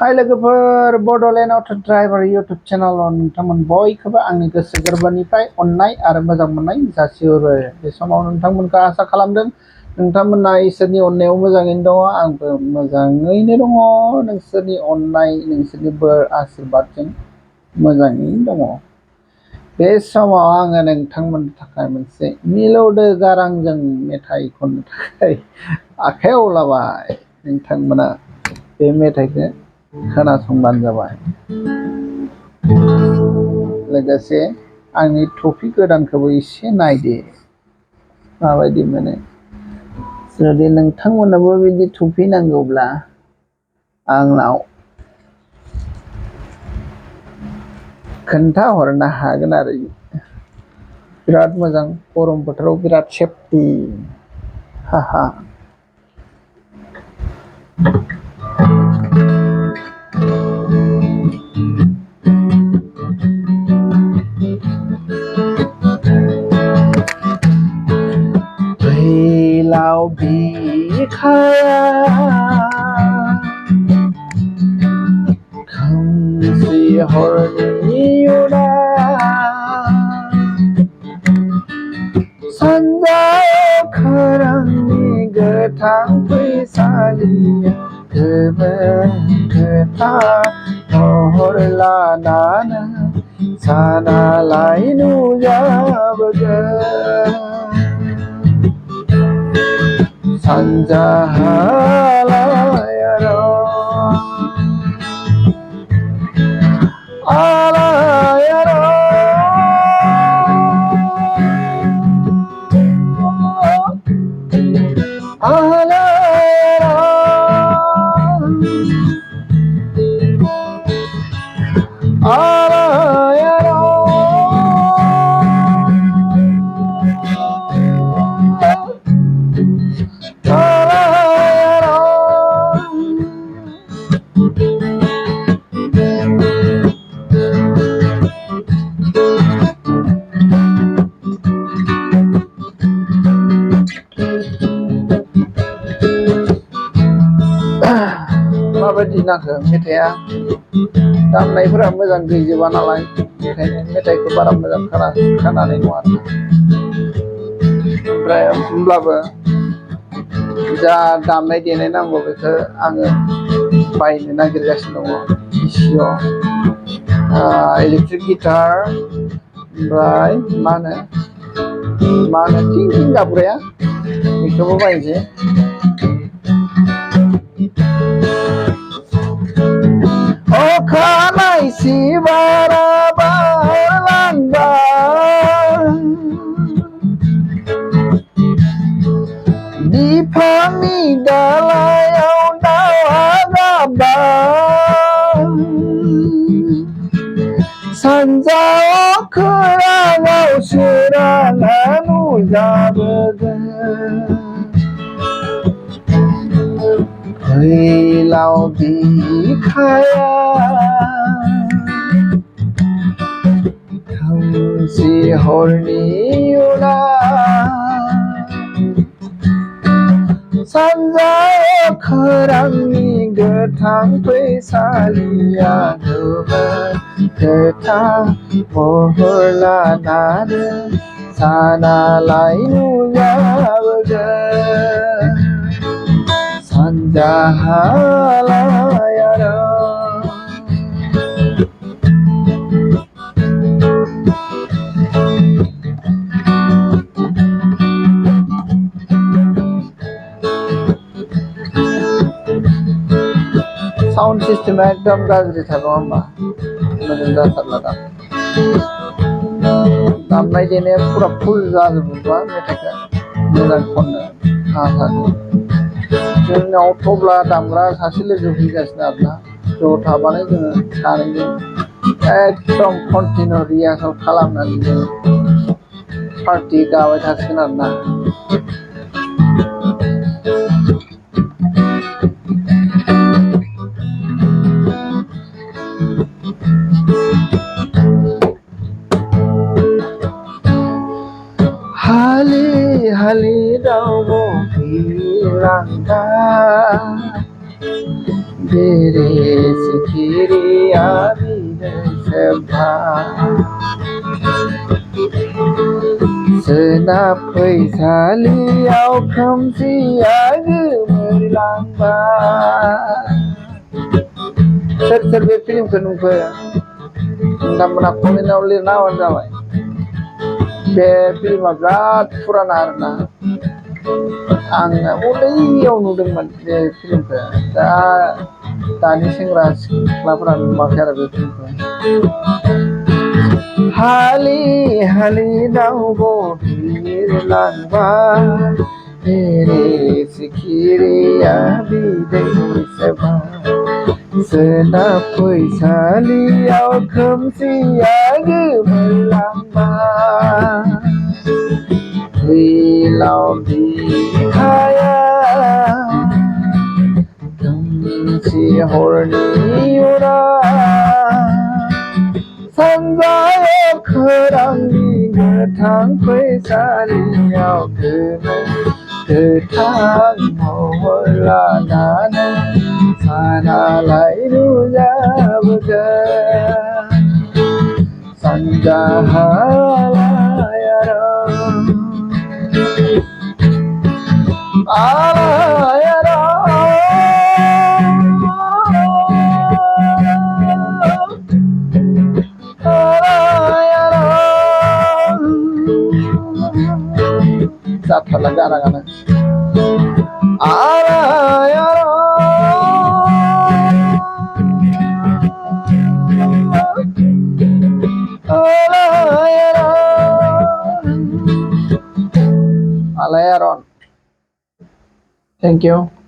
हाय लोगोफोर, Bodoland auto' driver YouTube चेनेलाव नोंथांमोन बयखौबो आंनि गोसो गोरबोनिफ्राय अननाय आरो मोजां मोननाय जासिहरो। बे समाव नोंथांमोनखौ आसा खालामदों नोंथांमोना इसोरनि अननायाव मोजाङैनो दङ, आंबो मोजाङैनो दङ। नोंसोरनि अननाय, नोंसोरनि बोर आशीर्बादजों मोजाङैनो दङ। बे समाव आङो नोंथांमोननि थाखाय मोनसे मिलौदो गारांजों मेथाइ खननो थाखाय आखायाव लाबाय। नोंथांमोना बे मेथाइखौ खोनासंबानो जाबाय। लोगोसे आंनि टफि गोदानखौबो एसे नायदो माबायदि मोनो। जुदि नोंथांमोनाबो बिदि टफि नांगौब्ला आंनाव खोन्थाहरनो हागोन आरो। बिराद मोजां, गरम बोथोराव बिराद सेफटि। हाहा। फैलाव बिखाया खोमसि हरनि सानजायाव खोरांनि गोथां फैसालिया गोमो गोथां महर लानानै सानालाय नुजाबोगोन। सानजाहालाय माबायदि नांखो मेथाइआ? दामनायफोरा मोजां गैजोबा नालाय, ओंखायनो मेथाइखौ बारा मोजां खोनानाय नङा आरो। ओमफ्राय होमब्लाबो जा दामनाय देनाय नांगौ बेखौ आङो बायनो नागिरगासिनो दङ। पिसिअ इलेक्ट्रिक गिटार, ओमफ्राय मा होनो टिं टिं गाबग्राया, बेखौबो बायनोसै। अखानायसि बारा बारलांबाय, बिफांनि दालायाव दाउआ गाबबाय, सानजा खोराङाव सोराङा नुजाबोगोन। फैलाव बिखाया खोमसि हरनि सानजायाव खोरांनि गोथां फैसालिया गोमो गोथां महर लानानै सानालाय नुजाबोगोन। सानजाहालाय साउन्ड सिस्टेमा एकदम गाज्रिथार, नङा होमबा? मोजां जाथारला दा। दामनाय देनाया फुरा फुल जाजोबोबा मेथाइखौ मोजां खननो हागोन। जोंनाव तबला दामग्रा सासे लोगो फैगासिनो आरोना। ज' थाबानो जोङो सानैजों एकदम कन्टिनिउ रिहार्सेल खालामनानै जोङो पार्टि गाबाय थासिगोन आरोना। हालि दाउ बिलांगा बेरे सिखिरिया बिदै सोबहां सोनाब फैसालियाव खोमसिया गोमोरलांबाय सोर बे फिल्मखौ नुखो नोंथांमोना कमेन्टआव लिरना होबानो जाबाय बे फिल्मा बिराद फुराना आरोना आङो उन्दैयाव नुदोंमोन बे फिल्मखौ दानि सेंग्रा सिख्लाफोरा नुवाखै आरो बे फिल्मखौ हालि हालि दाउब' बिरलांबाय सिखिरिया बिदै सोबहां सोनाब फैसालियाव खोमसिया गोमोरलांबाय फैलाव बिखाया खोमसि हरनि अराव सानजायाव खोरांनि गोथां फैसालियाव गोथां महर लानानै सानालाय नुजाबोगोन सानजाहालाय जाथारला गाराङानो Alayaron. Thank you.